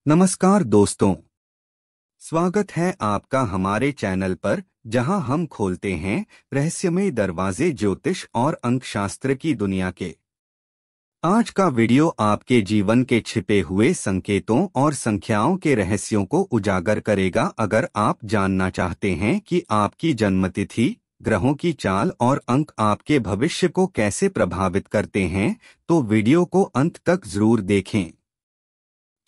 नमस्कार दोस्तों, स्वागत है आपका हमारे चैनल पर जहां हम खोलते हैं रहस्यमय दरवाजे ज्योतिष और अंकशास्त्र की दुनिया के। आज का वीडियो आपके जीवन के छिपे हुए संकेतों और संख्याओं के रहस्यों को उजागर करेगा। अगर आप जानना चाहते हैं कि आपकी जन्मतिथि, ग्रहों की चाल और अंक आपके भविष्य को कैसे प्रभावित करते हैं, तो वीडियो को अंत तक जरूर देखें।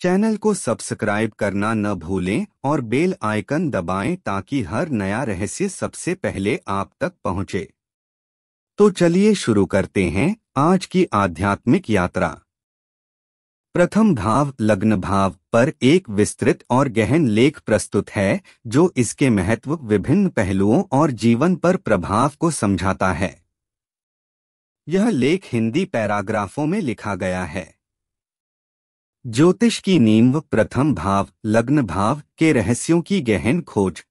चैनल को सब्सक्राइब करना न भूलें और बेल आइकन दबाएं ताकि हर नया रहस्य सबसे पहले आप तक पहुंचे। तो चलिए शुरू करते हैं आज की आध्यात्मिक यात्रा। प्रथम भाव लग्न भाव पर एक विस्तृत और गहन लेख प्रस्तुत है जो इसके महत्व, विभिन्न पहलुओं और जीवन पर प्रभाव को समझाता है। यह लेख हिंदी पैराग्राफों में लिखा गया है। ज्योतिष की नींव, प्रथम भाव लग्न भाव के रहस्यों की गहन खोज।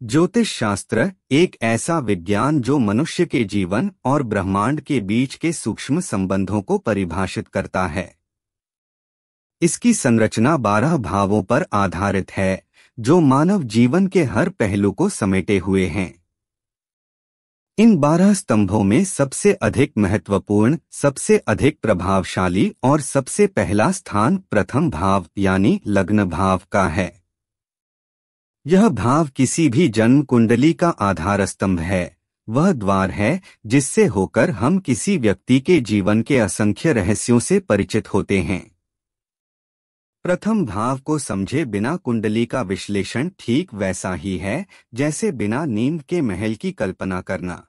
ज्योतिष शास्त्र एक ऐसा विज्ञान जो मनुष्य के जीवन और ब्रह्मांड के बीच के सूक्ष्म संबंधों को परिभाषित करता है। इसकी संरचना 12 भावों पर आधारित है जो मानव जीवन के हर पहलू को समेटे हुए हैं। इन 12 स्तंभों में सबसे अधिक महत्वपूर्ण, सबसे अधिक प्रभावशाली और सबसे पहला स्थान प्रथम भाव यानी लग्न भाव का है। यह भाव किसी भी जन्म कुंडली का आधार स्तंभ है। वह द्वार है जिससे होकर हम किसी व्यक्ति के जीवन के असंख्य रहस्यों से परिचित होते हैं। प्रथम भाव को समझे बिना कुंडली का विश्लेषण ठीक वैसा ही है जैसे बिना नींव के महल की कल्पना करना।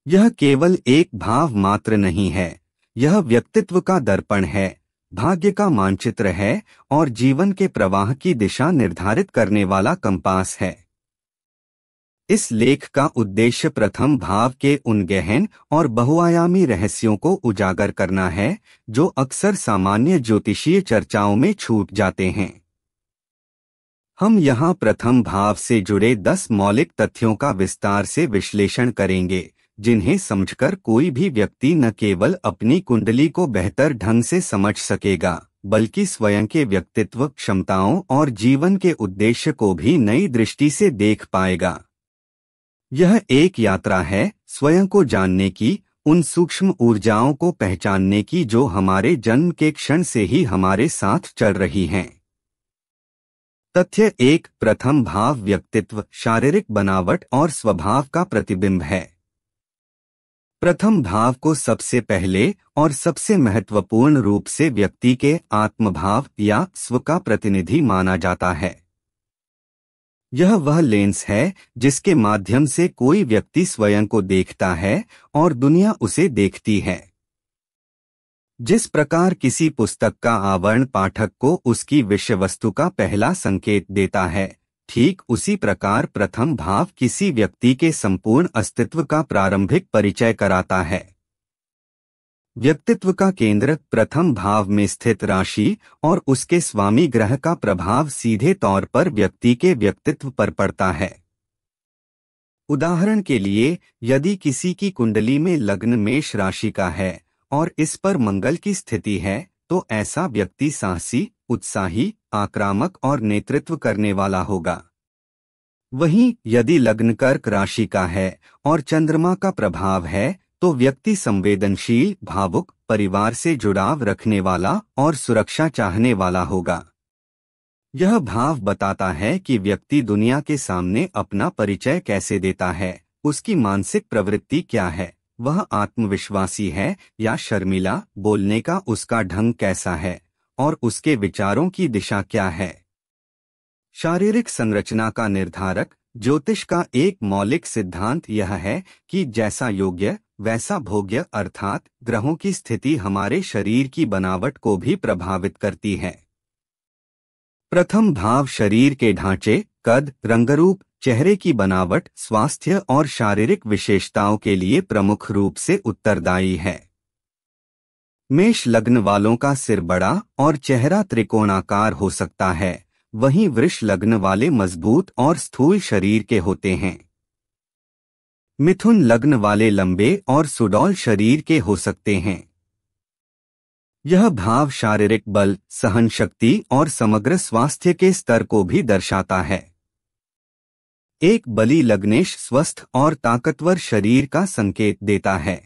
यह केवल एक भाव मात्र नहीं है, यह व्यक्तित्व का दर्पण है, भाग्य का मानचित्र है और जीवन के प्रवाह की दिशा निर्धारित करने वाला कंपास है। इस लेख का उद्देश्य प्रथम भाव के उन गहन और बहुआयामी रहस्यों को उजागर करना है जो अक्सर सामान्य ज्योतिषीय चर्चाओं में छूट जाते हैं। हम यहाँ प्रथम भाव से जुड़े 10 मौलिक तथ्यों का विस्तार से विश्लेषण करेंगे जिन्हें समझकर कोई भी व्यक्ति न केवल अपनी कुंडली को बेहतर ढंग से समझ सकेगा बल्कि स्वयं के व्यक्तित्व, क्षमताओं और जीवन के उद्देश्य को भी नई दृष्टि से देख पाएगा। यह एक यात्रा है स्वयं को जानने की, उन सूक्ष्म ऊर्जाओं को पहचानने की जो हमारे जन्म के क्षण से ही हमारे साथ चल रही हैं। तथ्य 1, प्रथम भाव व्यक्तित्व, शारीरिक बनावट और स्वभाव का प्रतिबिंब है। प्रथम भाव को सबसे पहले और सबसे महत्वपूर्ण रूप से व्यक्ति के आत्मभाव या स्व का प्रतिनिधि माना जाता है। यह वह लेंस है जिसके माध्यम से कोई व्यक्ति स्वयं को देखता है और दुनिया उसे देखती है। जिस प्रकार किसी पुस्तक का आवरण पाठक को उसकी विषय वस्तु का पहला संकेत देता है, ठीक उसी प्रकार प्रथम भाव किसी व्यक्ति के संपूर्ण अस्तित्व का प्रारंभिक परिचय कराता है। व्यक्तित्व का केंद्र प्रथम भाव में स्थित राशि और उसके स्वामी ग्रह का प्रभाव सीधे तौर पर व्यक्ति के व्यक्तित्व पर पड़ता है। उदाहरण के लिए, यदि किसी की कुंडली में लग्न मेष राशि का है और इस पर मंगल की स्थिति है, तो ऐसा व्यक्ति साहसी, उत्साही, आक्रामक और नेतृत्व करने वाला होगा। वहीं यदि लग्न कर्क राशि का है और चंद्रमा का प्रभाव है, तो व्यक्ति संवेदनशील, भावुक, परिवार से जुड़ाव रखने वाला और सुरक्षा चाहने वाला होगा। यह भाव बताता है कि व्यक्ति दुनिया के सामने अपना परिचय कैसे देता है, उसकी मानसिक प्रवृत्ति क्या है, वह आत्मविश्वासी है या शर्मीला, बोलने का उसका ढंग कैसा है और उसके विचारों की दिशा क्या है। शारीरिक संरचना का निर्धारक ज्योतिष का एक मौलिक सिद्धांत यह है कि जैसा योग्य वैसा भोग्य, अर्थात ग्रहों की स्थिति हमारे शरीर की बनावट को भी प्रभावित करती है। प्रथम भाव शरीर के ढांचे, कद, रंगरूप, चेहरे की बनावट, स्वास्थ्य और शारीरिक विशेषताओं के लिए प्रमुख रूप से उत्तरदायी है। मेष लग्न वालों का सिर बड़ा और चेहरा त्रिकोणाकार हो सकता है, वहीं वृष लग्न वाले मजबूत और स्थूल शरीर के होते हैं। मिथुन लग्न वाले लंबे और सुडौल शरीर के हो सकते हैं। यह भाव शारीरिक बल, सहन शक्ति और समग्र स्वास्थ्य के स्तर को भी दर्शाता है। एक बली लग्नेश स्वस्थ और ताकतवर शरीर का संकेत देता है,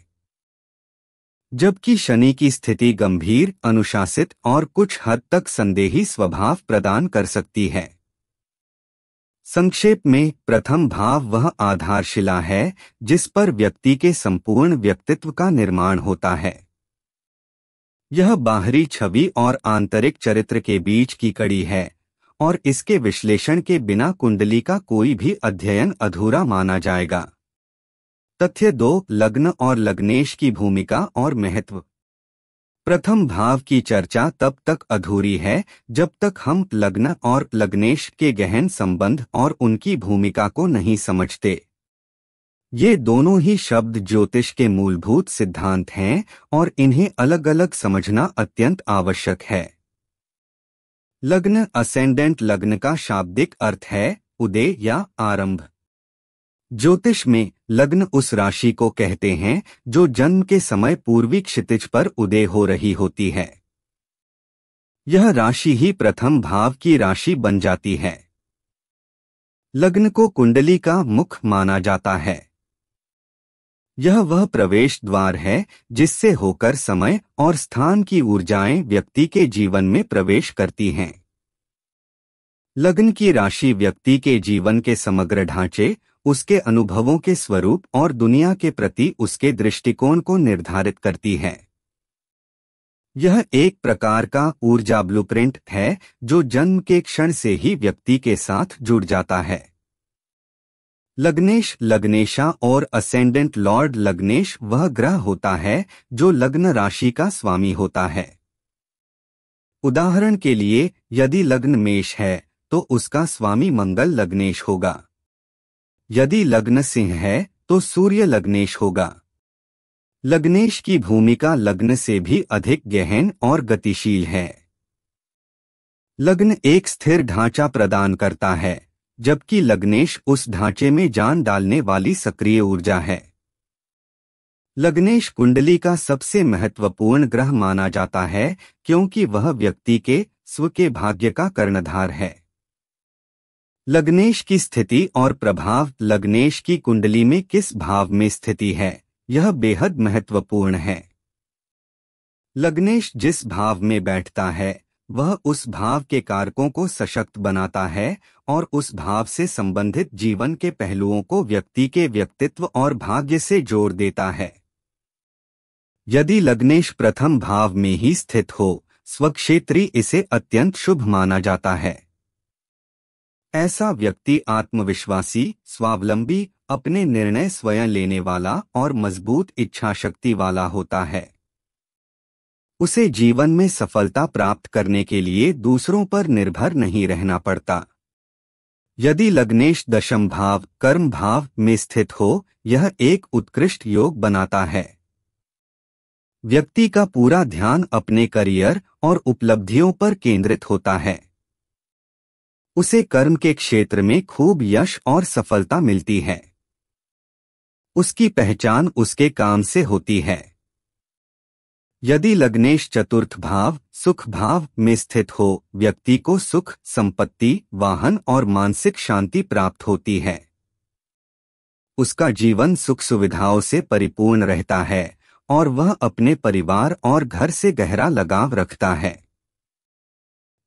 जबकि शनि की स्थिति गंभीर, अनुशासित और कुछ हद तक संदेही स्वभाव प्रदान कर सकती है। संक्षेप में, प्रथम भाव वह आधारशिला है जिस पर व्यक्ति के संपूर्ण व्यक्तित्व का निर्माण होता है। यह बाहरी छवि और आंतरिक चरित्र के बीच की कड़ी है और इसके विश्लेषण के बिना कुंडली का कोई भी अध्ययन अधूरा माना जाएगा। तथ्य 2, लग्न और लग्नेश की भूमिका और महत्व। प्रथम भाव की चर्चा तब तक अधूरी है जब तक हम लग्न और लग्नेश के गहन संबंध और उनकी भूमिका को नहीं समझते। ये दोनों ही शब्द ज्योतिष के मूलभूत सिद्धांत हैं और इन्हें अलग अलग समझना अत्यंत आवश्यक है। लग्न असेंडेंट लग्न का शाब्दिक अर्थ है उदय या आरंभ। ज्योतिष में लग्न उस राशि को कहते हैं जो जन्म के समय पूर्वी क्षितिज पर उदय हो रही होती है। यह राशि ही प्रथम भाव की राशि बन जाती है। लग्न को कुंडली का मुख माना जाता है। यह वह प्रवेश द्वार है जिससे होकर समय और स्थान की ऊर्जाएं व्यक्ति के जीवन में प्रवेश करती हैं। लग्न की राशि व्यक्ति के जीवन के समग्र ढांचे, उसके अनुभवों के स्वरूप और दुनिया के प्रति उसके दृष्टिकोण को निर्धारित करती है। यह एक प्रकार का ऊर्जा ब्लूप्रिंट है जो जन्म के क्षण से ही व्यक्ति के साथ जुड़ जाता है। लग्नेश, लग्नेशा और असेंडेंट लॉर्ड लग्नेश वह ग्रह होता है जो लग्न राशि का स्वामी होता है। उदाहरण के लिए, यदि लग्न मेष है तो उसका स्वामी मंगल लग्नेश होगा। यदि लग्न सिंह है तो सूर्य लग्नेश होगा। लग्नेश की भूमिका लग्न से भी अधिक गहन और गतिशील है। लग्न एक स्थिर ढांचा प्रदान करता है, जबकि लग्नेश उस ढांचे में जान डालने वाली सक्रिय ऊर्जा है। लग्नेश कुंडली का सबसे महत्वपूर्ण ग्रह माना जाता है क्योंकि वह व्यक्ति के स्व के भाग्य का कर्णधार है। लग्नेश की स्थिति और प्रभाव लग्नेश की कुंडली में किस भाव में स्थिति है, यह बेहद महत्वपूर्ण है। लग्नेश जिस भाव में बैठता है वह उस भाव के कारकों को सशक्त बनाता है और उस भाव से संबंधित जीवन के पहलुओं को व्यक्ति के व्यक्तित्व और भाग्य से जोड़ देता है। यदि लग्नेश प्रथम भाव में ही स्थित हो, स्वक्षेत्री इसे अत्यंत शुभ माना जाता है। ऐसा व्यक्ति आत्मविश्वासी, स्वावलंबी, अपने निर्णय स्वयं लेने वाला और मजबूत इच्छा शक्ति वाला होता है। उसे जीवन में सफलता प्राप्त करने के लिए दूसरों पर निर्भर नहीं रहना पड़ता। यदि लग्नेश दशम भाव, कर्म भाव में स्थित हो, यह एक उत्कृष्ट योग बनाता है। व्यक्ति का पूरा ध्यान अपने करियर और उपलब्धियों पर केंद्रित होता है। उसे कर्म के क्षेत्र में खूब यश और सफलता मिलती है। उसकी पहचान उसके काम से होती है। यदि लग्नेश चतुर्थ भाव, सुख भाव में स्थित हो, व्यक्ति को सुख, संपत्ति, वाहन और मानसिक शांति प्राप्त होती है। उसका जीवन सुख सुविधाओं से परिपूर्ण रहता है और वह अपने परिवार और घर से गहरा लगाव रखता है।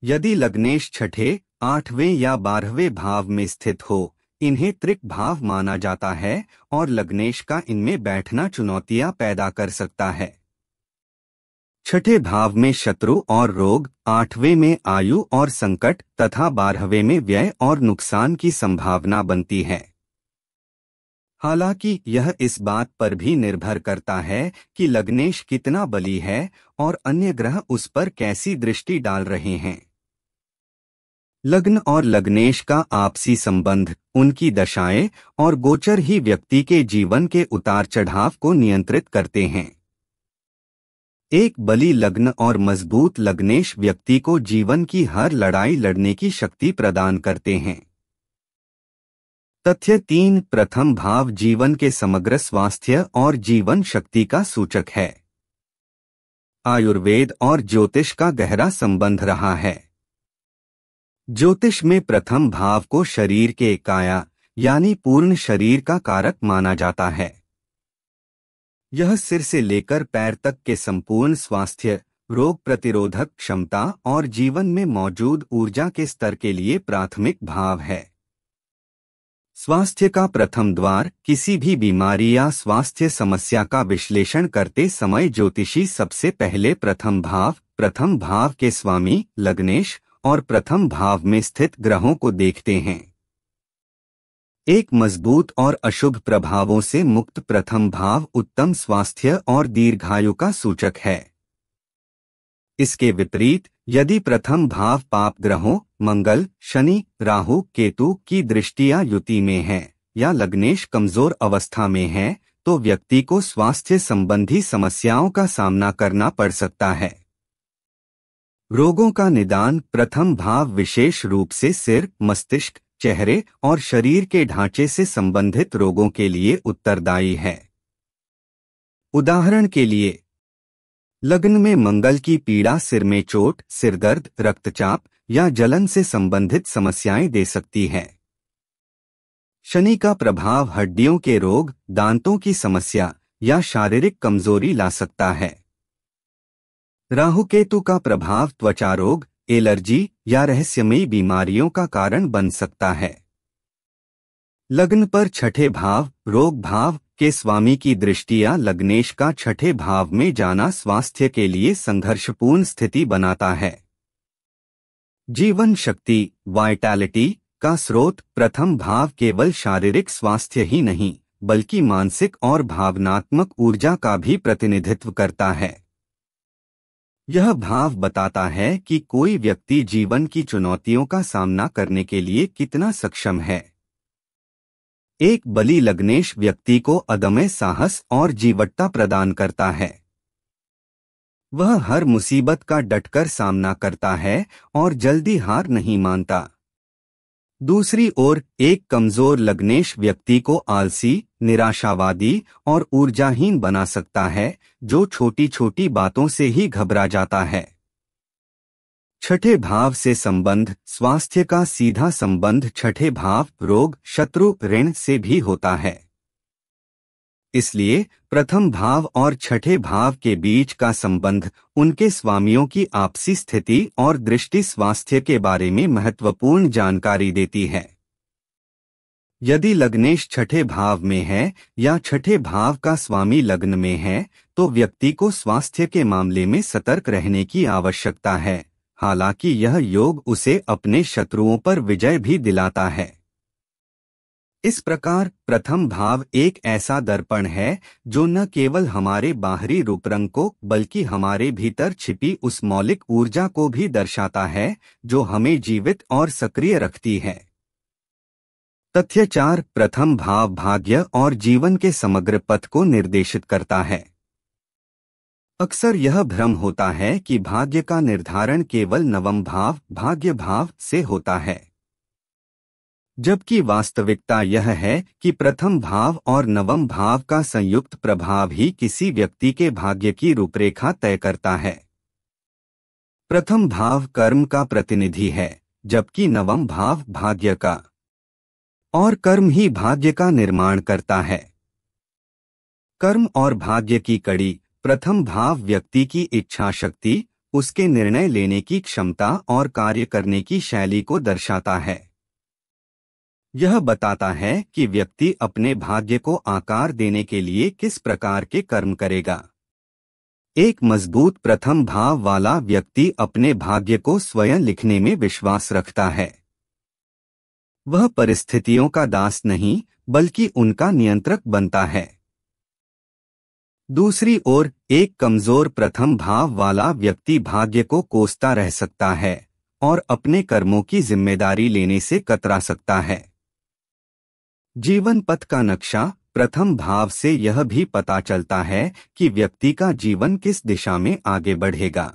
यदि लग्नेश छठे, 8वें या 12वें भाव में स्थित हो, इन्हें त्रिक भाव माना जाता है और लग्नेश का इनमें बैठना चुनौतियां पैदा कर सकता है। छठे भाव में शत्रु और रोग, 8वें में आयु और संकट तथा 12वें में व्यय और नुकसान की संभावना बनती है। हालांकि यह इस बात पर भी निर्भर करता है कि लग्नेश कितना बली है और अन्य ग्रह उस पर कैसी दृष्टि डाल रहे हैं। लग्न और लग्नेश का आपसी संबंध, उनकी दशाएं और गोचर ही व्यक्ति के जीवन के उतार चढ़ाव को नियंत्रित करते हैं। एक बली लग्न और मजबूत लग्नेश व्यक्ति को जीवन की हर लड़ाई लड़ने की शक्ति प्रदान करते हैं। तथ्य 3, प्रथम भाव जीवन के समग्र स्वास्थ्य और जीवन शक्ति का सूचक है। आयुर्वेद और ज्योतिष का गहरा संबंध रहा है। ज्योतिष में प्रथम भाव को शरीर के काया यानी पूर्ण शरीर का कारक माना जाता है। यह सिर से लेकर पैर तक के संपूर्ण स्वास्थ्य, रोग प्रतिरोधक क्षमता और जीवन में मौजूद ऊर्जा के स्तर के लिए प्राथमिक भाव है। स्वास्थ्य का प्रथम द्वार किसी भी बीमारी या स्वास्थ्य समस्या का विश्लेषण करते समय ज्योतिषी सबसे पहले प्रथम भाव के स्वामी लग्नेश और प्रथम भाव में स्थित ग्रहों को देखते हैं। एक मजबूत और अशुभ प्रभावों से मुक्त प्रथम भाव उत्तम स्वास्थ्य और दीर्घायु का सूचक है। इसके विपरीत यदि प्रथम भाव पाप ग्रहों मंगल, शनि, राहु, केतु की दृष्टियां युति में है या लग्नेश कमजोर अवस्था में है तो व्यक्ति को स्वास्थ्य संबंधी समस्याओं का सामना करना पड़ सकता है। रोगों का निदान प्रथम भाव विशेष रूप से सिर, मस्तिष्क, चेहरे और शरीर के ढांचे से संबंधित रोगों के लिए उत्तरदायी है। उदाहरण के लिए लग्न में मंगल की पीड़ा सिर में चोट, सिरदर्द, रक्तचाप या जलन से संबंधित समस्याएं दे सकती है। शनि का प्रभाव हड्डियों के रोग, दांतों की समस्या या शारीरिक कमजोरी ला सकता है। राहु केतु का प्रभाव त्वचा रोग, एलर्जी या रहस्यमयी बीमारियों का कारण बन सकता है। लग्न पर छठे भाव रोग भाव के स्वामी की दृष्टियां लग्नेश का छठे भाव में जाना स्वास्थ्य के लिए संघर्षपूर्ण स्थिति बनाता है। जीवन शक्ति वाइटैलिटी का स्रोत प्रथम भाव केवल शारीरिक स्वास्थ्य ही नहीं बल्कि मानसिक और भावनात्मक ऊर्जा का भी प्रतिनिधित्व करता है। यह भाव बताता है कि कोई व्यक्ति जीवन की चुनौतियों का सामना करने के लिए कितना सक्षम है। एक बली लग्नेश व्यक्ति को अदम्य साहस और जीवटता प्रदान करता है। वह हर मुसीबत का डटकर सामना करता है और जल्दी हार नहीं मानता। दूसरी ओर एक कमजोर लग्नेश व्यक्ति को आलसी, निराशावादी और ऊर्जाहीन बना सकता है, जो छोटी छोटी बातों से ही घबरा जाता है। छठे भाव से संबंध स्वास्थ्य का सीधा संबंध छठे भाव रोग, शत्रु, ऋण से भी होता है। इसलिए प्रथम भाव और छठे भाव के बीच का संबंध उनके स्वामियों की आपसी स्थिति और दृष्टि स्वास्थ्य के बारे में महत्वपूर्ण जानकारी देती है। यदि लग्नेश छठे भाव में है या छठे भाव का स्वामी लग्न में है तो व्यक्ति को स्वास्थ्य के मामले में सतर्क रहने की आवश्यकता है, हालांकि यह योग उसे अपने शत्रुओं पर विजय भी दिलाता है। इस प्रकार प्रथम भाव एक ऐसा दर्पण है जो न केवल हमारे बाहरी रूपरंग को बल्कि हमारे भीतर छिपी उस मौलिक ऊर्जा को भी दर्शाता है जो हमें जीवित और सक्रिय रखती है। तथ्य 4 प्रथम भाव भाग्य और जीवन के समग्र पथ को निर्देशित करता है। अक्सर यह भ्रम होता है कि भाग्य का निर्धारण केवल नवम भाव भाग्य भाव से होता है, जबकि वास्तविकता यह है कि प्रथम भाव और नवम भाव का संयुक्त प्रभाव ही किसी व्यक्ति के भाग्य की रूपरेखा तय करता है। प्रथम भाव कर्म का प्रतिनिधि है, जबकि नवम भाव भाग्य का, और कर्म ही भाग्य का निर्माण करता है। कर्म और भाग्य की कड़ी प्रथम भाव व्यक्ति की इच्छा शक्ति, उसके निर्णय लेने की क्षमता और कार्य करने की शैली को दर्शाता है। यह बताता है कि व्यक्ति अपने भाग्य को आकार देने के लिए किस प्रकार के कर्म करेगा। एक मजबूत प्रथम भाव वाला व्यक्ति अपने भाग्य को स्वयं लिखने में विश्वास रखता है। वह परिस्थितियों का दास नहीं बल्कि उनका नियंत्रक बनता है। दूसरी ओर एक कमजोर प्रथम भाव वाला व्यक्ति भाग्य को कोसता रह सकता है और अपने कर्मों की जिम्मेदारी लेने से कतरा सकता है। जीवन पथ का नक्शा प्रथम भाव से यह भी पता चलता है कि व्यक्ति का जीवन किस दिशा में आगे बढ़ेगा।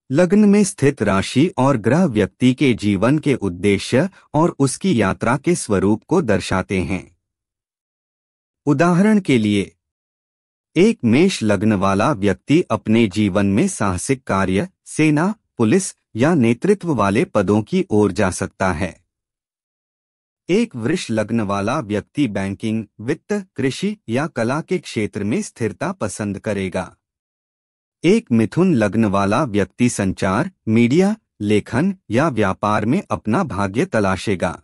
लग्न में स्थित राशि और ग्रह व्यक्ति के जीवन के उद्देश्य और उसकी यात्रा के स्वरूप को दर्शाते हैं। उदाहरण के लिए एक मेष लग्न वाला व्यक्ति अपने जीवन में साहसिक कार्य, सेना, पुलिस या नेतृत्व वाले पदों की ओर जा सकता है। एक वृष लग्न वाला व्यक्ति बैंकिंग, वित्त, कृषि या कला के क्षेत्र में स्थिरता पसंद करेगा। एक मिथुन लग्न वाला व्यक्ति संचार, मीडिया, लेखन या व्यापार में अपना भाग्य तलाशेगा।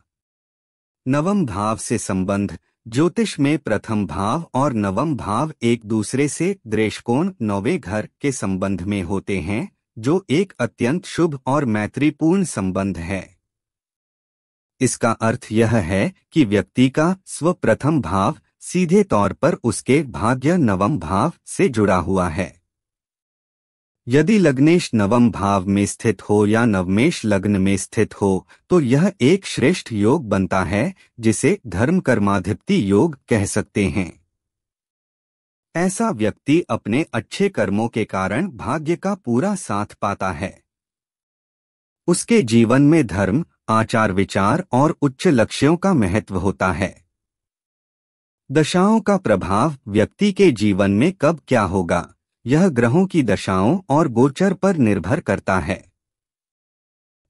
नवम भाव से संबंध। ज्योतिष में प्रथम भाव और नवम भाव एक दूसरे से दृष्टिकोण 9वें घर के संबंध में होते हैं, जो एक अत्यंत शुभ और मैत्रीपूर्ण संबंध है। इसका अर्थ यह है कि व्यक्ति का स्व प्रथम भाव सीधे तौर पर उसके भाग्य नवम भाव से जुड़ा हुआ है। यदि लग्नेश नवम भाव में स्थित हो या नवमेश लग्न में स्थित हो तो यह एक श्रेष्ठ योग बनता है, जिसे धर्म कर्माधिपति योग कह सकते हैं। ऐसा व्यक्ति अपने अच्छे कर्मों के कारण भाग्य का पूरा साथ पाता है। उसके जीवन में धर्म, आचार विचार और उच्च लक्ष्यों का महत्व होता है। दशाओं का प्रभाव। व्यक्ति के जीवन में कब क्या होगा, यह ग्रहों की दशाओं और गोचर पर निर्भर करता है,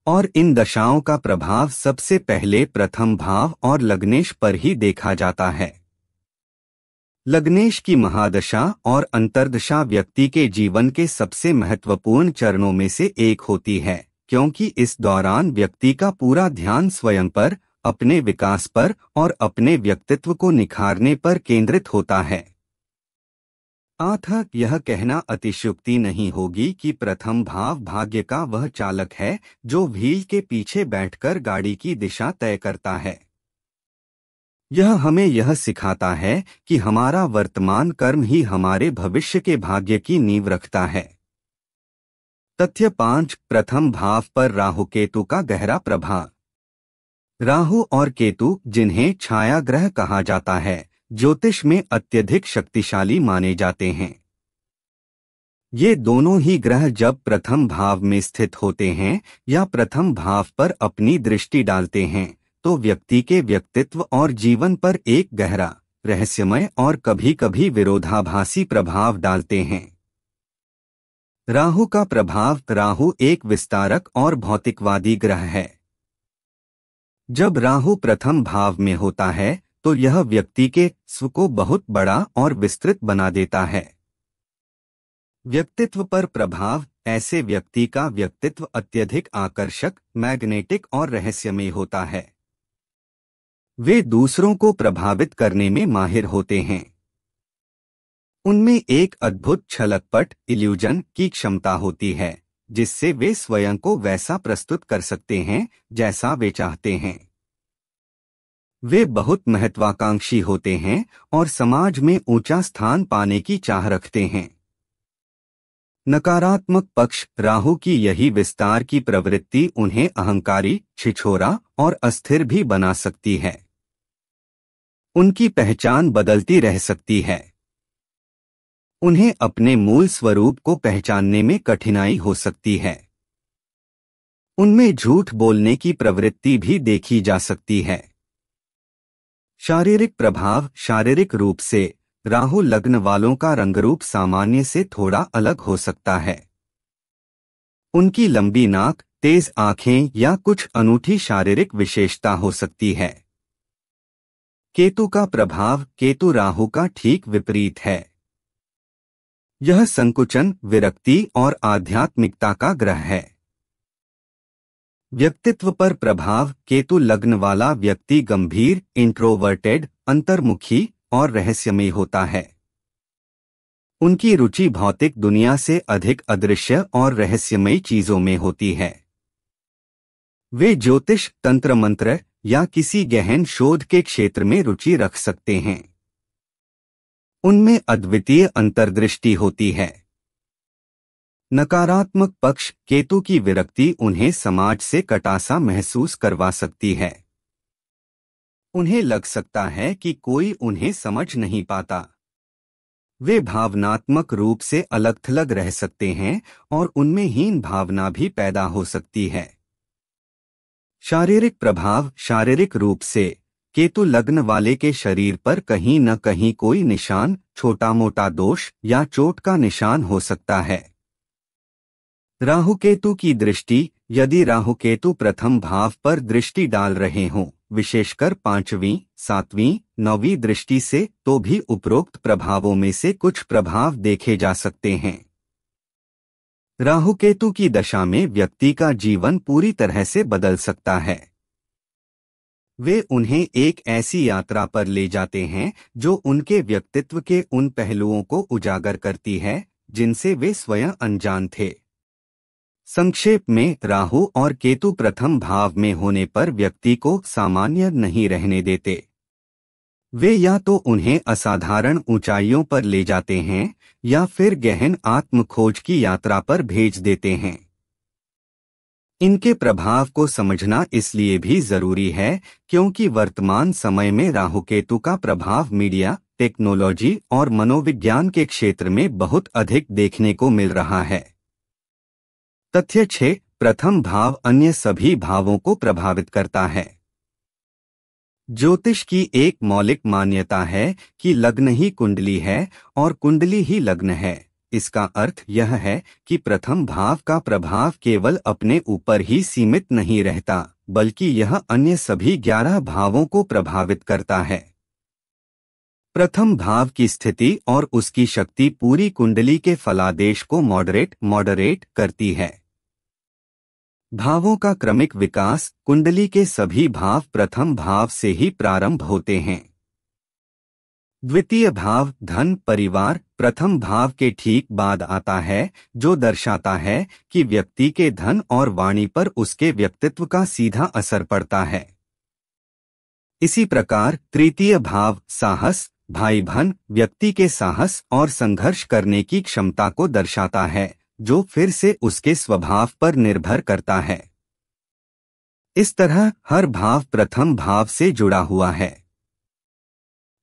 और इन दशाओं का प्रभाव सबसे पहले प्रथम भाव और लग्नेश पर ही देखा जाता है। लग्नेश की महादशा और अंतर्दशा व्यक्ति के जीवन के सबसे महत्वपूर्ण चरणों में से एक होती है, क्योंकि इस दौरान व्यक्ति का पूरा ध्यान स्वयं पर, अपने विकास पर और अपने व्यक्तित्व को निखारने पर केंद्रित होता है। अतः यह कहना अतिशयोक्ति नहीं होगी कि प्रथम भाव भाग्य का वह चालक है जो व्हील के पीछे बैठकर गाड़ी की दिशा तय करता है। यह हमें यह सिखाता है कि हमारा वर्तमान कर्म ही हमारे भविष्य के भाग्य की नींव रखता है। तथ्य 5। प्रथम भाव पर राहु केतु का गहरा प्रभाव। राहु और केतु, जिन्हें छाया ग्रह कहा जाता है, ज्योतिष में अत्यधिक शक्तिशाली माने जाते हैं। ये दोनों ही ग्रह जब प्रथम भाव में स्थित होते हैं या प्रथम भाव पर अपनी दृष्टि डालते हैं तो व्यक्ति के व्यक्तित्व और जीवन पर एक गहरा, रहस्यमय और कभी-कभी विरोधाभासी प्रभाव डालते हैं। राहु का प्रभाव। राहु एक विस्तारक और भौतिकवादी ग्रह है। जब राहु प्रथम भाव में होता है तो यह व्यक्ति के स्व को बहुत बड़ा और विस्तृत बना देता है। व्यक्तित्व पर प्रभाव। ऐसे व्यक्ति का व्यक्तित्व अत्यधिक आकर्षक, मैग्नेटिक और रहस्यमय होता है। वे दूसरों को प्रभावित करने में माहिर होते हैं। उनमें एक अद्भुत छलकपट, इल्यूजन की क्षमता होती है, जिससे वे स्वयं को वैसा प्रस्तुत कर सकते हैं जैसा वे चाहते हैं। वे बहुत महत्वाकांक्षी होते हैं और समाज में ऊंचा स्थान पाने की चाह रखते हैं। नकारात्मक पक्ष। राहु की यही विस्तार की प्रवृत्ति उन्हें अहंकारी, छिछोरा और अस्थिर भी बना सकती है। उनकी पहचान बदलती रह सकती है। उन्हें अपने मूल स्वरूप को पहचानने में कठिनाई हो सकती है। उनमें झूठ बोलने की प्रवृत्ति भी देखी जा सकती है। शारीरिक प्रभाव। शारीरिक रूप से राहु लग्न वालों का रंगरूप सामान्य से थोड़ा अलग हो सकता है। उनकी लंबी नाक, तेज आंखें या कुछ अनूठी शारीरिक विशेषता हो सकती है। केतु का प्रभाव। केतु राहु का ठीक विपरीत है। यह संकुचन, विरक्ति और आध्यात्मिकता का ग्रह है। व्यक्तित्व पर प्रभाव। केतु लग्न वाला व्यक्ति गंभीर, इंट्रोवर्टेड, अंतर्मुखी और रहस्यमय होता है। उनकी रुचि भौतिक दुनिया से अधिक अदृश्य और रहस्यमयी चीजों में होती है। वे ज्योतिष, तंत्र मंत्र या किसी गहन शोध के क्षेत्र में रुचि रख सकते हैं। उनमें अद्वितीय अंतर्दृष्टि होती है। नकारात्मक पक्ष। केतु की विरक्ति उन्हें समाज से कटासा महसूस करवा सकती है। उन्हें लग सकता है कि कोई उन्हें समझ नहीं पाता। वे भावनात्मक रूप से अलग-थलग रह सकते हैं और उनमें हीन भावना भी पैदा हो सकती है। शारीरिक प्रभाव। शारीरिक रूप से केतु लग्न वाले के शरीर पर कहीं न कहीं कोई निशान, छोटा मोटा दोष या चोट का निशान हो सकता है। राहु केतु की दृष्टि, यदि राहु केतु प्रथम भाव पर दृष्टि डाल रहे हों, विशेषकर 5वीं, 7वीं, 9वीं दृष्टि से, तो भी उपरोक्त प्रभावों में से कुछ प्रभाव देखे जा सकते हैं। राहु केतु की दशा में व्यक्ति का जीवन पूरी तरह से बदल सकता है। वे उन्हें एक ऐसी यात्रा पर ले जाते हैं जो उनके व्यक्तित्व के उन पहलुओं को उजागर करती है जिनसे वे स्वयं अनजान थे। संक्षेप में, राहु और केतु प्रथम भाव में होने पर व्यक्ति को सामान्य नहीं रहने देते। वे या तो उन्हें असाधारण ऊंचाइयों पर ले जाते हैं या फिर गहन आत्म खोज की यात्रा पर भेज देते हैं। इनके प्रभाव को समझना इसलिए भी जरूरी है क्योंकि वर्तमान समय में राहु केतु का प्रभाव मीडिया, टेक्नोलॉजी और मनोविज्ञान के क्षेत्र में बहुत अधिक देखने को मिल रहा है। तथ्य 6, प्रथम भाव अन्य सभी भावों को प्रभावित करता है। ज्योतिष की एक मौलिक मान्यता है कि लग्न ही कुंडली है और कुंडली ही लग्न है। इसका अर्थ यह है कि प्रथम भाव का प्रभाव केवल अपने ऊपर ही सीमित नहीं रहता, बल्कि यह अन्य सभी 11 भावों को प्रभावित करता है। प्रथम भाव की स्थिति और उसकी शक्ति पूरी कुंडली के फलादेश को मॉडरेट करती है। भावों का क्रमिक विकास, कुंडली के सभी भाव प्रथम भाव से ही प्रारंभ होते हैं। द्वितीय भाव धन परिवार प्रथम भाव के ठीक बाद आता है, जो दर्शाता है कि व्यक्ति के धन और वाणी पर उसके व्यक्तित्व का सीधा असर पड़ता है। इसी प्रकार तृतीय भाव साहस, भाई बहन, व्यक्ति के साहस और संघर्ष करने की क्षमता को दर्शाता है, जो फिर से उसके स्वभाव पर निर्भर करता है। इस तरह हर भाव प्रथम भाव से जुड़ा हुआ है।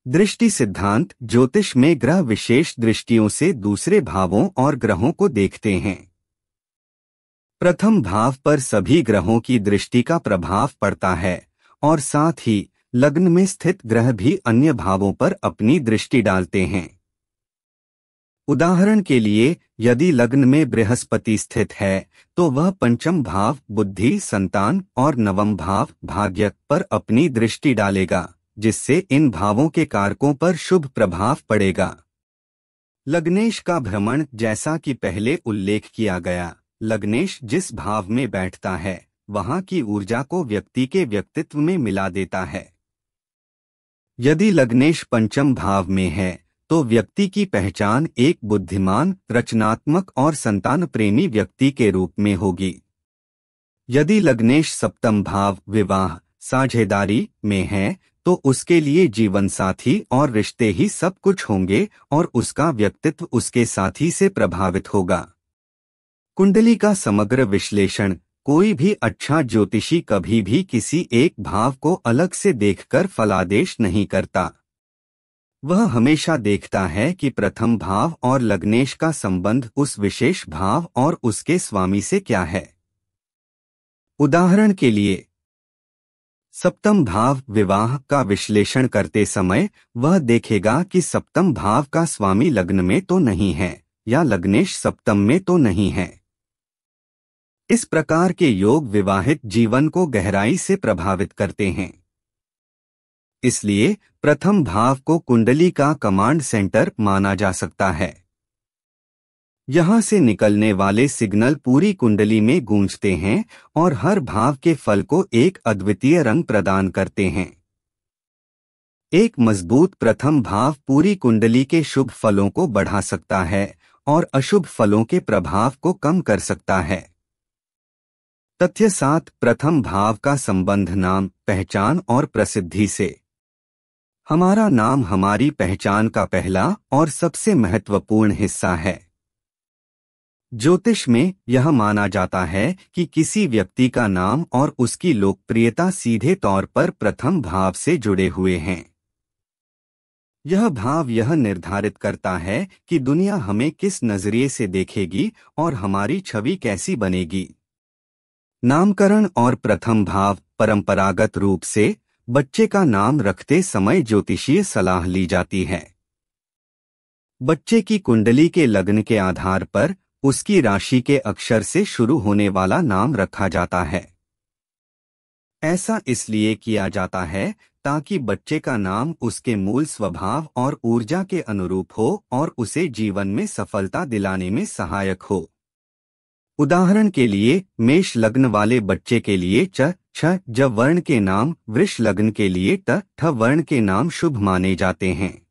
दृष्टि सिद्धांत ज्योतिष में ग्रह विशेष दृष्टियों से दूसरे भावों और ग्रहों को देखते हैं। प्रथम भाव पर सभी ग्रहों की दृष्टि का प्रभाव पड़ता है और साथ ही लग्न में स्थित ग्रह भी अन्य भावों पर अपनी दृष्टि डालते हैं। उदाहरण के लिए, यदि लग्न में बृहस्पति स्थित है तो वह पंचम भाव बुद्धि, संतान और नवम भाव भाग्य पर अपनी दृष्टि डालेगा, जिससे इन भावों के कारकों पर शुभ प्रभाव पड़ेगा। लग्नेश का भ्रमण, जैसा कि पहले उल्लेख किया गया, लग्नेश जिस भाव में बैठता है वहां की ऊर्जा को व्यक्ति के व्यक्तित्व में मिला देता है। यदि लग्नेश पंचम भाव में है तो व्यक्ति की पहचान एक बुद्धिमान, रचनात्मक और संतान प्रेमी व्यक्ति के रूप में होगी। यदि लग्नेश सप्तम भाव विवाह, साझेदारी में है तो उसके लिए जीवन साथी और रिश्ते ही सब कुछ होंगे और उसका व्यक्तित्व उसके साथी से प्रभावित होगा। कुंडली का समग्र विश्लेषण, कोई भी अच्छा ज्योतिषी कभी भी किसी एक भाव को अलग से देखकर फलादेश नहीं करता। वह हमेशा देखता है कि प्रथम भाव और लग्नेश का संबंध उस विशेष भाव और उसके स्वामी से क्या है। उदाहरण के लिए, सप्तम भाव विवाह का विश्लेषण करते समय वह देखेगा कि सप्तम भाव का स्वामी लग्न में तो नहीं है या लग्नेश सप्तम में तो नहीं है। इस प्रकार के योग विवाहित जीवन को गहराई से प्रभावित करते हैं। इसलिए प्रथम भाव को कुंडली का कमांड सेंटर माना जा सकता है। यहां से निकलने वाले सिग्नल पूरी कुंडली में गूंजते हैं और हर भाव के फल को एक अद्वितीय रंग प्रदान करते हैं। एक मजबूत प्रथम भाव पूरी कुंडली के शुभ फलों को बढ़ा सकता है और अशुभ फलों के प्रभाव को कम कर सकता है। तथ्य 7, प्रथम भाव का संबंध नाम, पहचान और प्रसिद्धि से। हमारा नाम हमारी पहचान का पहला और सबसे महत्वपूर्ण हिस्सा है। ज्योतिष में यह माना जाता है कि किसी व्यक्ति का नाम और उसकी लोकप्रियता सीधे तौर पर प्रथम भाव से जुड़े हुए हैं। यह भाव यह निर्धारित करता है कि दुनिया हमें किस नजरिए से देखेगी और हमारी छवि कैसी बनेगी। नामकरण और प्रथम भाव परंपरागत रूप से बच्चे का नाम रखते समय ज्योतिषीय सलाह ली जाती है। बच्चे की कुंडली के लग्न के आधार पर उसकी राशि के अक्षर से शुरू होने वाला नाम रखा जाता है। ऐसा इसलिए किया जाता है ताकि बच्चे का नाम उसके मूल स्वभाव और ऊर्जा के अनुरूप हो और उसे जीवन में सफलता दिलाने में सहायक हो। उदाहरण के लिए मेष लग्न वाले बच्चे के लिए च, छ, ज वर्ण के नाम, वृष लग्न के लिए ट, ठ वर्ण के नाम शुभ माने जाते हैं।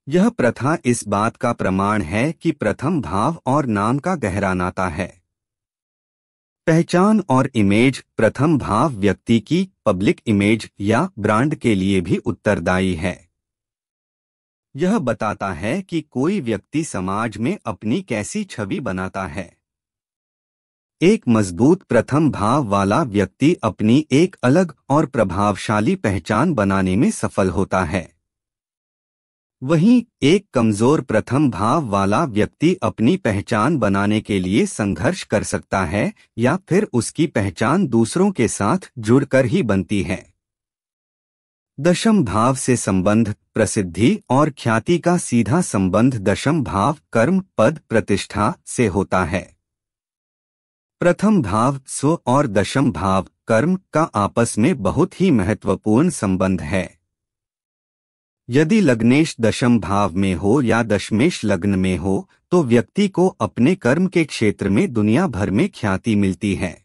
यह प्रथा इस बात का प्रमाण है कि प्रथम भाव और नाम का गहरा नाता है। पहचान और इमेज। प्रथम भाव व्यक्ति की पब्लिक इमेज या ब्रांड के लिए भी उत्तरदायी है। यह बताता है कि कोई व्यक्ति समाज में अपनी कैसी छवि बनाता है। एक मजबूत प्रथम भाव वाला व्यक्ति अपनी एक अलग और प्रभावशाली पहचान बनाने में सफल होता है। वहीं एक कमजोर प्रथम भाव वाला व्यक्ति अपनी पहचान बनाने के लिए संघर्ष कर सकता है या फिर उसकी पहचान दूसरों के साथ जुड़कर ही बनती है। दशम भाव से संबंध। प्रसिद्धि और ख्याति का सीधा संबंध दशम भाव कर्म, पद, प्रतिष्ठा से होता है। प्रथम भाव स्व और दशम भाव कर्म का आपस में बहुत ही महत्वपूर्ण संबंध है। यदि लग्नेश दशम भाव में हो या दशमेश लग्न में हो तो व्यक्ति को अपने कर्म के क्षेत्र में दुनिया भर में ख्याति मिलती है।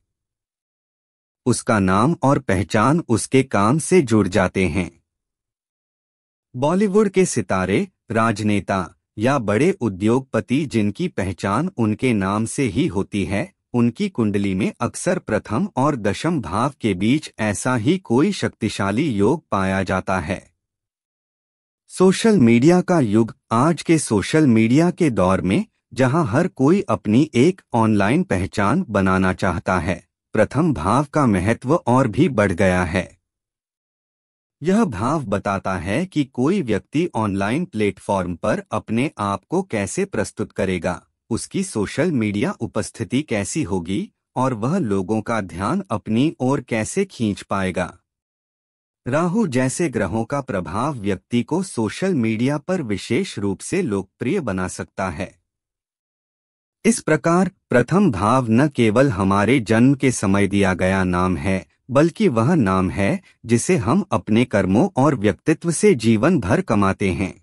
उसका नाम और पहचान उसके काम से जुड़ जाते हैं। बॉलीवुड के सितारे, राजनेता या बड़े उद्योगपति जिनकी पहचान उनके नाम से ही होती है, उनकी कुंडली में अक्सर प्रथम और दशम भाव के बीच ऐसा ही कोई शक्तिशाली योग पाया जाता है। सोशल मीडिया का युग। आज के सोशल मीडिया के दौर में जहां हर कोई अपनी एक ऑनलाइन पहचान बनाना चाहता है, प्रथम भाव का महत्व और भी बढ़ गया है। यह भाव बताता है कि कोई व्यक्ति ऑनलाइन प्लेटफॉर्म पर अपने आप को कैसे प्रस्तुत करेगा, उसकी सोशल मीडिया उपस्थिति कैसी होगी और वह लोगों का ध्यान अपनी ओर कैसे खींच पाएगा। राहु जैसे ग्रहों का प्रभाव व्यक्ति को सोशल मीडिया पर विशेष रूप से लोकप्रिय बना सकता है। इस प्रकार प्रथम भाव न केवल हमारे जन्म के समय दिया गया नाम है, बल्कि वह नाम है जिसे हम अपने कर्मों और व्यक्तित्व से जीवन भर कमाते हैं।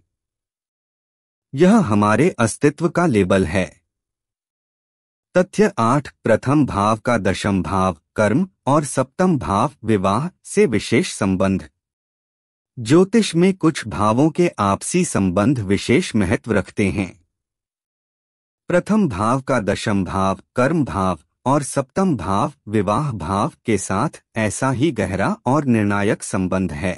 यह हमारे अस्तित्व का लेबल है। तथ्य 8। प्रथम भाव का दशम भाव कर्म और सप्तम भाव विवाह से विशेष संबंध। ज्योतिष में कुछ भावों के आपसी संबंध विशेष महत्व रखते हैं। प्रथम भाव का दशम भाव कर्म भाव और सप्तम भाव विवाह भाव के साथ ऐसा ही गहरा और निर्णायक संबंध है।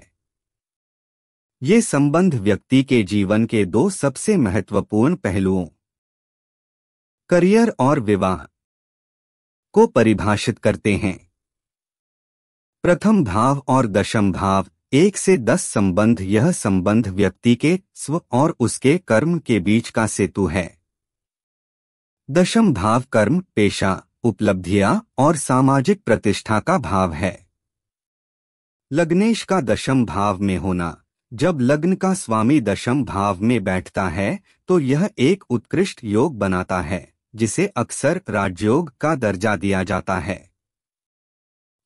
ये संबंध व्यक्ति के जीवन के दो सबसे महत्वपूर्ण पहलुओं, करियर और विवाह, को परिभाषित करते हैं। प्रथम भाव और दशम भाव 1 से 10 संबंध। यह संबंध व्यक्ति के स्व और उसके कर्म के बीच का सेतु है। दशम भाव कर्म, पेशा, उपलब्धियां और सामाजिक प्रतिष्ठा का भाव है। लग्नेश का दशम भाव में होना। जब लग्न का स्वामी दशम भाव में बैठता है तो यह एक उत्कृष्ट योग बनाता है, जिसे अक्सर राजयोग का दर्जा दिया जाता है।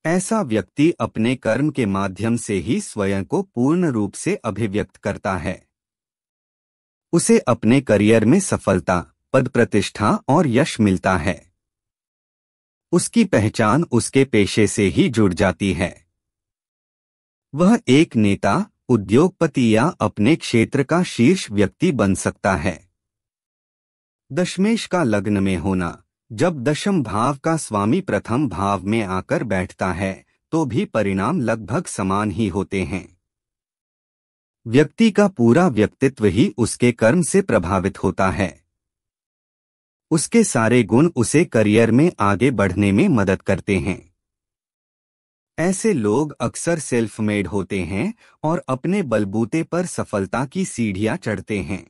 ऐसा व्यक्ति अपने कर्म के माध्यम से ही स्वयं को पूर्ण रूप से अभिव्यक्त करता है। उसे अपने करियर में सफलता, पद प्रतिष्ठा और यश मिलता है। उसकी पहचान उसके पेशे से ही जुड़ जाती है। वह एक नेता, उद्योगपति या अपने क्षेत्र का शीर्ष व्यक्ति बन सकता है। दशमेश का लग्न में होना। जब दशम भाव का स्वामी प्रथम भाव में आकर बैठता है तो भी परिणाम लगभग समान ही होते हैं। व्यक्ति का पूरा व्यक्तित्व ही उसके कर्म से प्रभावित होता है। उसके सारे गुण उसे करियर में आगे बढ़ने में मदद करते हैं। ऐसे लोग अक्सर सेल्फ मेड होते हैं और अपने बलबूते पर सफलता की सीढ़ियां चढ़ते हैं।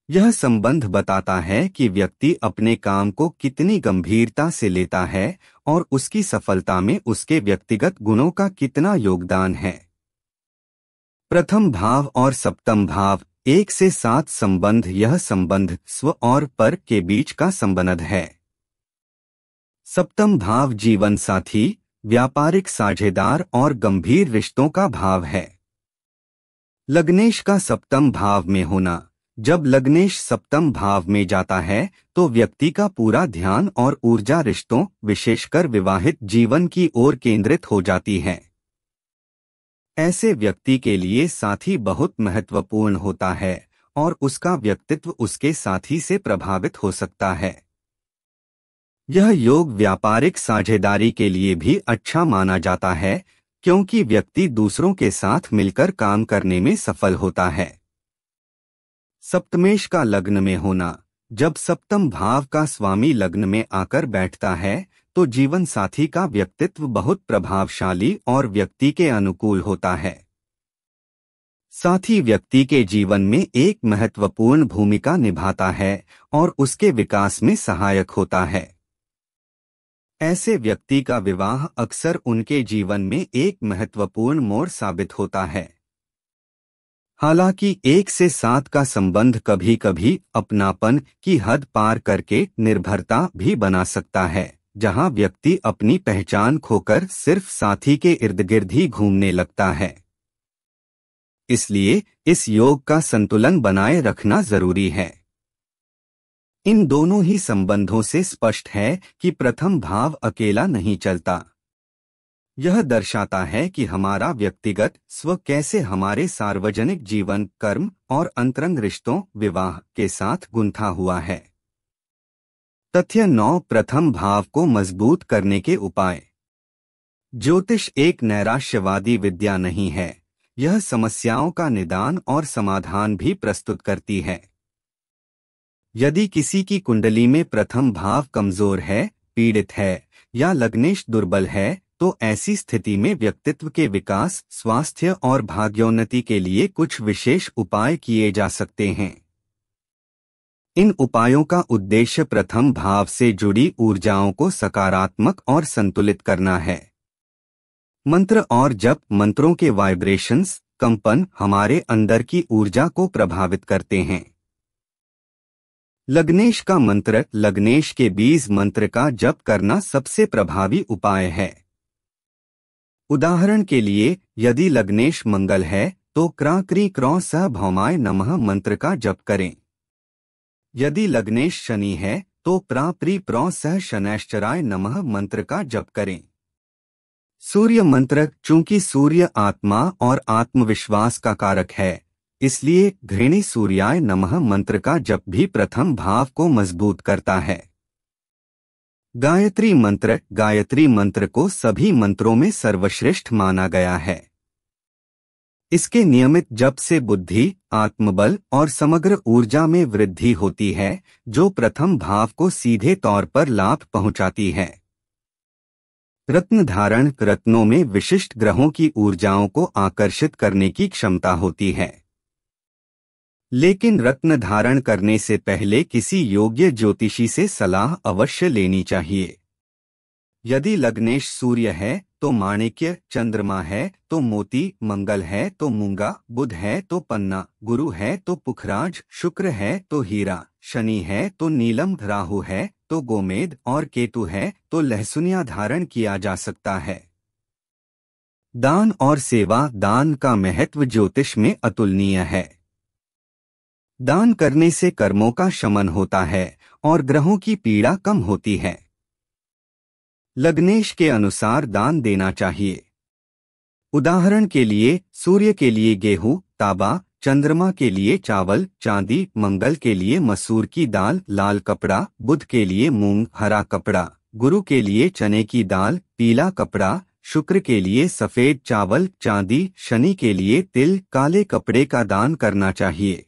यह संबंध बताता है कि व्यक्ति अपने काम को कितनी गंभीरता से लेता है और उसकी सफलता में उसके व्यक्तिगत गुणों का कितना योगदान है। प्रथम भाव और सप्तम भाव 1 से 7 संबंध। यह संबंध स्व और पर के बीच का संबंध है। सप्तम भाव जीवन साथी, व्यापारिक साझेदार और गंभीर रिश्तों का भाव है। लग्नेश का सप्तम भाव में होना। जब लग्नेश सप्तम भाव में जाता है तो व्यक्ति का पूरा ध्यान और ऊर्जा रिश्तों, विशेषकर विवाहित जीवन की ओर केंद्रित हो जाती है। ऐसे व्यक्ति के लिए साथी बहुत महत्वपूर्ण होता है और उसका व्यक्तित्व उसके साथी से प्रभावित हो सकता है। यह योग व्यापारिक साझेदारी के लिए भी अच्छा माना जाता है, क्योंकि व्यक्ति दूसरों के साथ मिलकर काम करने में सफल होता है। सप्तमेश का लग्न में होना। जब सप्तम भाव का स्वामी लग्न में आकर बैठता है तो जीवन साथी का व्यक्तित्व बहुत प्रभावशाली और व्यक्ति के अनुकूल होता है। साथी व्यक्ति के जीवन में एक महत्वपूर्ण भूमिका निभाता है और उसके विकास में सहायक होता है। ऐसे व्यक्ति का विवाह अक्सर उनके जीवन में एक महत्वपूर्ण मोड़ साबित होता है। हालांकि 1 से 7 का संबंध कभी-कभी अपनापन की हद पार करके निर्भरता भी बना सकता है, जहां व्यक्ति अपनी पहचान खोकर सिर्फ साथी के इर्द गिर्द ही घूमने लगता है। इसलिए इस योग का संतुलन बनाए रखना जरूरी है। इन दोनों ही संबंधों से स्पष्ट है कि प्रथम भाव अकेला नहीं चलता। यह दर्शाता है कि हमारा व्यक्तिगत स्व कैसे हमारे सार्वजनिक जीवन, कर्म और अंतरंग रिश्तों, विवाह के साथ गुंथा हुआ है। तथ्य 9। प्रथम भाव को मजबूत करने के उपाय। ज्योतिष एक नैराश्यवादी विद्या नहीं है, यह समस्याओं का निदान और समाधान भी प्रस्तुत करती है। यदि किसी की कुंडली में प्रथम भाव कमजोर है, पीड़ित है या लग्नेश दुर्बल है, तो ऐसी स्थिति में व्यक्तित्व के विकास, स्वास्थ्य और भाग्योन्नति के लिए कुछ विशेष उपाय किए जा सकते हैं। इन उपायों का उद्देश्य प्रथम भाव से जुड़ी ऊर्जाओं को सकारात्मक और संतुलित करना है। मंत्र और जप। मंत्रों के वाइब्रेशंस, कंपन हमारे अंदर की ऊर्जा को प्रभावित करते हैं। लग्नेश का मंत्र। लग्नेश के बीज मंत्र का जप करना सबसे प्रभावी उपाय है। उदाहरण के लिए, यदि लग्नेश मंगल है तो क्रां क्री क्रौं सह भौमाय नमः मंत्र का जप करें। यदि लग्नेश शनि है तो प्रा प्री प्रौ सह शनैश्चराय नमः मंत्र का जप करें। सूर्य मंत्र। चूंकि सूर्य आत्मा और आत्मविश्वास का कारक है, इसलिए घृणी सूर्याय नमः मंत्र का जप भी प्रथम भाव को मजबूत करता है। गायत्री मंत्र। गायत्री मंत्र को सभी मंत्रों में सर्वश्रेष्ठ माना गया है। इसके नियमित जप से बुद्धि, आत्मबल और समग्र ऊर्जा में वृद्धि होती है, जो प्रथम भाव को सीधे तौर पर लाभ पहुंचाती है। रत्न धारण। रत्नों में विशिष्ट ग्रहों की ऊर्जाओं को आकर्षित करने की क्षमता होती है, लेकिन रत्न धारण करने से पहले किसी योग्य ज्योतिषी से सलाह अवश्य लेनी चाहिए। यदि लग्नेश सूर्य है तो माणिक्य, चंद्रमा है तो मोती, मंगल है तो मूंगा, बुध है तो पन्ना, गुरु है तो पुखराज, शुक्र है तो हीरा, शनि है तो नीलम, राहु है तो गोमेद और केतु है तो लहसुनिया धारण किया जा सकता है। दान और सेवा। दान का महत्व ज्योतिष में अतुलनीय है। दान करने से कर्मों का शमन होता है और ग्रहों की पीड़ा कम होती है। लग्नेश के अनुसार दान देना चाहिए। उदाहरण के लिए, सूर्य के लिए गेहूं, तांबा, चंद्रमा के लिए चावल, चांदी, मंगल के लिए मसूर की दाल, लाल कपड़ा, बुध के लिए मूंग, हरा कपड़ा, गुरु के लिए चने की दाल, पीला कपड़ा, शुक्र के लिए सफेद चावल, चांदी, शनि के लिए तिल, काले कपड़े का दान करना चाहिए।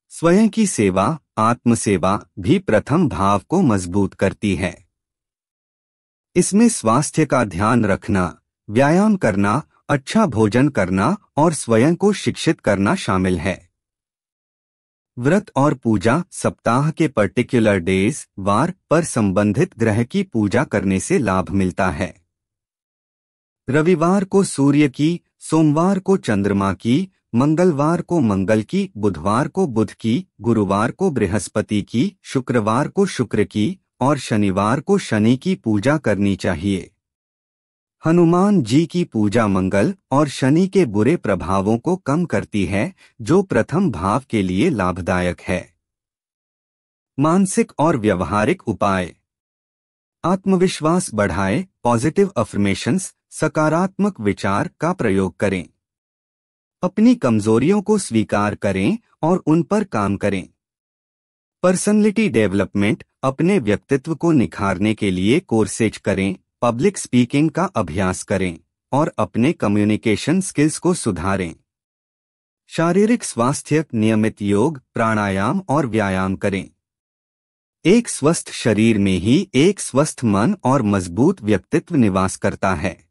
स्वयं की सेवा, आत्मसेवा भी प्रथम भाव को मजबूत करती है। इसमें स्वास्थ्य का ध्यान रखना, व्यायाम करना, अच्छा भोजन करना और स्वयं को शिक्षित करना शामिल है। व्रत और पूजा सप्ताह के पर्टिकुलर डेज वार पर संबंधित ग्रह की पूजा करने से लाभ मिलता है। रविवार को सूर्य की, सोमवार को चंद्रमा की, मंगलवार को मंगल की, बुधवार को बुध की, गुरुवार को बृहस्पति की, शुक्रवार को शुक्र की और शनिवार को शनि की पूजा करनी चाहिए। हनुमान जी की पूजा मंगल और शनि के बुरे प्रभावों को कम करती है, जो प्रथम भाव के लिए लाभदायक है। मानसिक और व्यवहारिक उपाय। आत्मविश्वास बढ़ाए, पॉजिटिव अफर्मेशंस, सकारात्मक विचार का प्रयोग करें। अपनी कमजोरियों को स्वीकार करें और उन पर काम करें। पर्सनैलिटी डेवलपमेंट, अपने व्यक्तित्व को निखारने के लिए कोर्सेज करें, पब्लिक स्पीकिंग का अभ्यास करें और अपने कम्युनिकेशन स्किल्स को सुधारें। शारीरिक स्वास्थ्य, नियमित योग, प्राणायाम और व्यायाम करें। एक स्वस्थ शरीर में ही एक स्वस्थ मन और मजबूत व्यक्तित्व निवास करता है।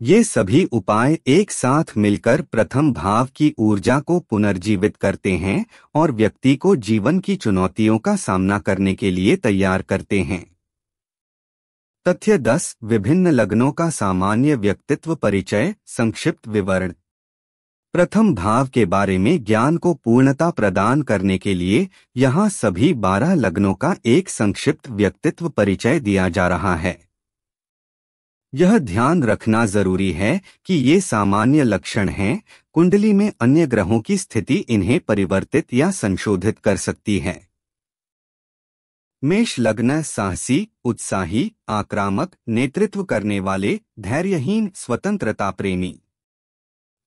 ये सभी उपाय एक साथ मिलकर प्रथम भाव की ऊर्जा को पुनर्जीवित करते हैं और व्यक्ति को जीवन की चुनौतियों का सामना करने के लिए तैयार करते हैं। तथ्य 10 विभिन्न लग्नों का सामान्य व्यक्तित्व परिचय, संक्षिप्त विवरण। प्रथम भाव के बारे में ज्ञान को पूर्णता प्रदान करने के लिए यहाँ सभी 12 लग्नों का एक संक्षिप्त व्यक्तित्व परिचय दिया जा रहा है। यह ध्यान रखना जरूरी है कि ये सामान्य लक्षण हैं, कुंडली में अन्य ग्रहों की स्थिति इन्हें परिवर्तित या संशोधित कर सकती है। मेष लग्न साहसी, उत्साही, आक्रामक, नेतृत्व करने वाले, धैर्यहीन, स्वतंत्रता प्रेमी।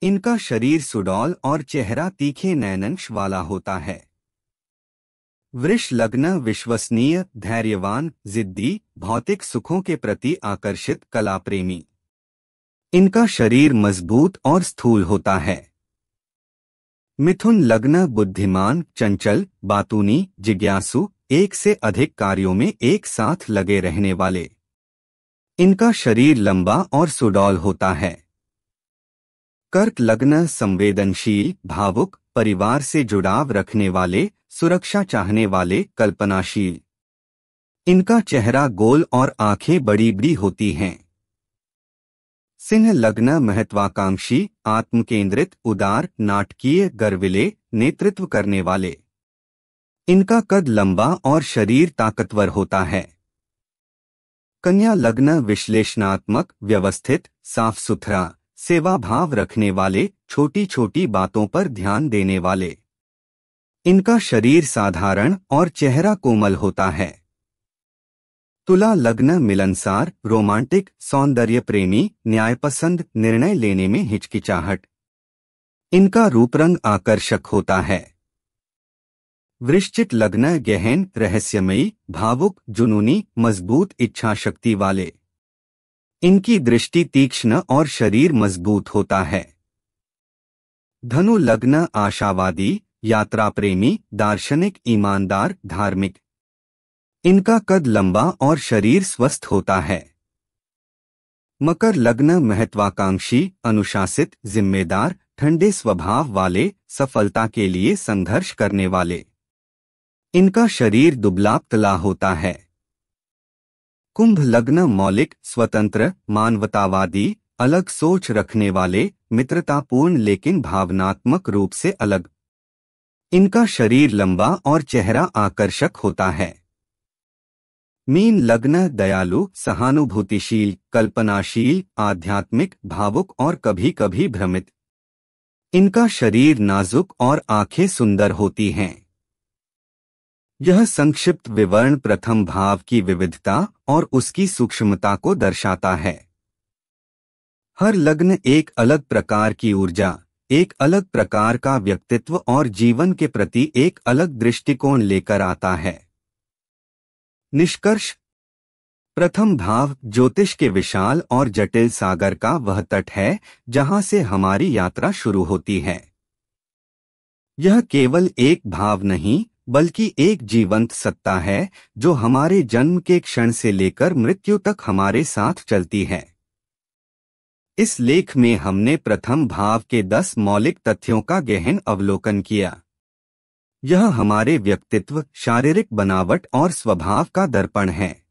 इनका शरीर सुडौल और चेहरा तीखे नैनंश वाला होता है। वृष लग्न विश्वसनीय, धैर्यवान, जिद्दी, भौतिक सुखों के प्रति आकर्षित, कला प्रेमी। इनका शरीर मजबूत और स्थूल होता है। मिथुन लग्न बुद्धिमान, चंचल, बातूनी, जिज्ञासु, एक से अधिक कार्यों में एक साथ लगे रहने वाले। इनका शरीर लंबा और सुडौल होता है। कर्क लग्न संवेदनशील, भावुक, परिवार से जुड़ाव रखने वाले, सुरक्षा चाहने वाले, कल्पनाशील। इनका चेहरा गोल और आंखें बड़ी बड़ी होती हैं। सिंह लग्न महत्वाकांक्षी, आत्मकेंद्रित, उदार, नाटकीय, गर्विले, नेतृत्व करने वाले। इनका कद लंबा और शरीर ताकतवर होता है। कन्या लग्न विश्लेषणात्मक, व्यवस्थित, साफ सुथरा, सेवा भाव रखने वाले, छोटी छोटी बातों पर ध्यान देने वाले। इनका शरीर साधारण और चेहरा कोमल होता है। तुला लग्न मिलनसार, रोमांटिक, सौंदर्य प्रेमी, न्यायपसंद, निर्णय लेने में हिचकिचाहट। इनका रूप रंग आकर्षक होता है। वृश्चिक लग्न गहन, रहस्यमयी, भावुक, जुनूनी, मजबूत इच्छा शक्ति वाले। इनकी दृष्टि तीक्ष्ण और शरीर मजबूत होता है। धनु लग्न आशावादी, यात्रा प्रेमी, दार्शनिक, ईमानदार, धार्मिक। इनका कद लंबा और शरीर स्वस्थ होता है। मकर लग्न महत्वाकांक्षी, अनुशासित, जिम्मेदार, ठंडे स्वभाव वाले, सफलता के लिए संघर्ष करने वाले। इनका शरीर दुबला पतला होता है। कुंभ लग्न मौलिक, स्वतंत्र, मानवतावादी, अलग सोच रखने वाले, मित्रतापूर्ण लेकिन भावनात्मक रूप से अलग। इनका शरीर लंबा और चेहरा आकर्षक होता है। मीन लग्न दयालु, सहानुभूतिशील, कल्पनाशील, आध्यात्मिक, भावुक और कभी कभी भ्रमित। इनका शरीर नाजुक और आंखें सुंदर होती हैं। यह संक्षिप्त विवरण प्रथम भाव की विविधता और उसकी सूक्ष्मता को दर्शाता है। हर लग्न एक अलग प्रकार की ऊर्जा, एक अलग प्रकार का व्यक्तित्व और जीवन के प्रति एक अलग दृष्टिकोण लेकर आता है। निष्कर्ष। प्रथम भाव ज्योतिष के विशाल और जटिल सागर का वह तट है जहां से हमारी यात्रा शुरू होती है। यह केवल एक भाव नहीं बल्कि एक जीवंत सत्ता है जो हमारे जन्म के क्षण से लेकर मृत्यु तक हमारे साथ चलती है। इस लेख में हमने प्रथम भाव के 10 मौलिक तथ्यों का गहन अवलोकन किया। यह हमारे व्यक्तित्व, शारीरिक बनावट और स्वभाव का दर्पण है।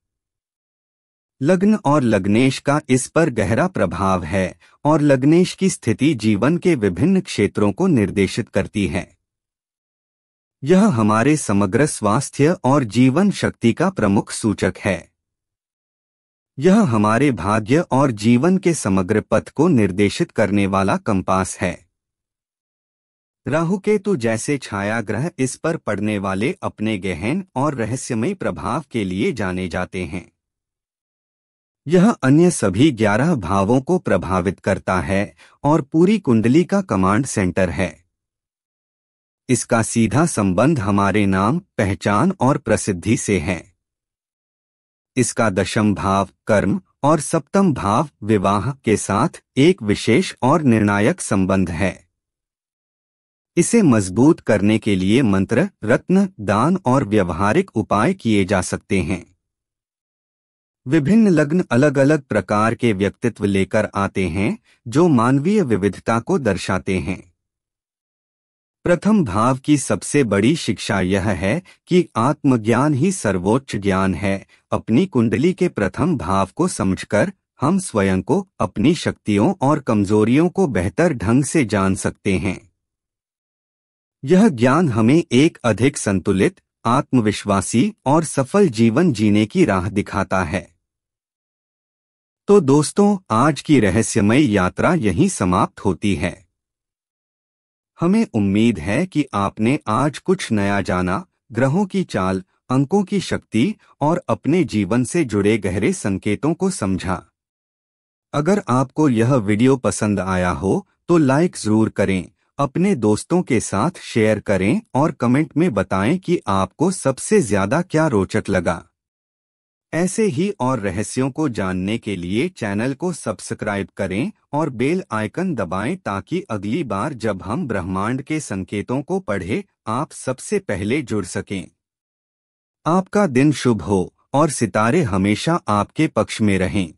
लग्न और लग्नेश का इस पर गहरा प्रभाव है और लग्नेश की स्थिति जीवन के विभिन्न क्षेत्रों को निर्देशित करती है। यह हमारे समग्र स्वास्थ्य और जीवन शक्ति का प्रमुख सूचक है। यह हमारे भाग्य और जीवन के समग्र पथ को निर्देशित करने वाला कंपास है। राहु केतु जैसे छाया ग्रह इस पर पड़ने वाले अपने गहन और रहस्यमय प्रभाव के लिए जाने जाते हैं। यह अन्य सभी 11 भावों को प्रभावित करता है और पूरी कुंडली का कमांड सेंटर है। इसका सीधा संबंध हमारे नाम, पहचान और प्रसिद्धि से है। इसका दशम भाव कर्म और सप्तम भाव विवाह के साथ एक विशेष और निर्णायक संबंध है। इसे मजबूत करने के लिए मंत्र, रत्न, दान और व्यवहारिक उपाय किए जा सकते हैं। विभिन्न लग्न अलग अलग प्रकार के व्यक्तित्व लेकर आते हैं जो मानवीय विविधता को दर्शाते हैं। प्रथम भाव की सबसे बड़ी शिक्षा यह है कि आत्मज्ञान ही सर्वोच्च ज्ञान है। अपनी कुंडली के प्रथम भाव को समझकर हम स्वयं को, अपनी शक्तियों और कमजोरियों को बेहतर ढंग से जान सकते हैं। यह ज्ञान हमें एक अधिक संतुलित, आत्मविश्वासी और सफल जीवन जीने की राह दिखाता है। तो दोस्तों, आज की रहस्यमय यात्रा यहीं समाप्त होती है। हमें उम्मीद है कि आपने आज कुछ नया जाना, ग्रहों की चाल, अंकों की शक्ति और अपने जीवन से जुड़े गहरे संकेतों को समझा। अगर आपको यह वीडियो पसंद आया हो तो लाइक जरूर करें, अपने दोस्तों के साथ शेयर करें और कमेंट में बताएं कि आपको सबसे ज्यादा क्या रोचक लगा। ऐसे ही और रहस्यों को जानने के लिए चैनल को सब्सक्राइब करें और बेल आइकन दबाएं ताकि अगली बार जब हम ब्रह्मांड के संकेतों को पढ़ें, आप सबसे पहले जुड़ सकें। आपका दिन शुभ हो और सितारे हमेशा आपके पक्ष में रहें।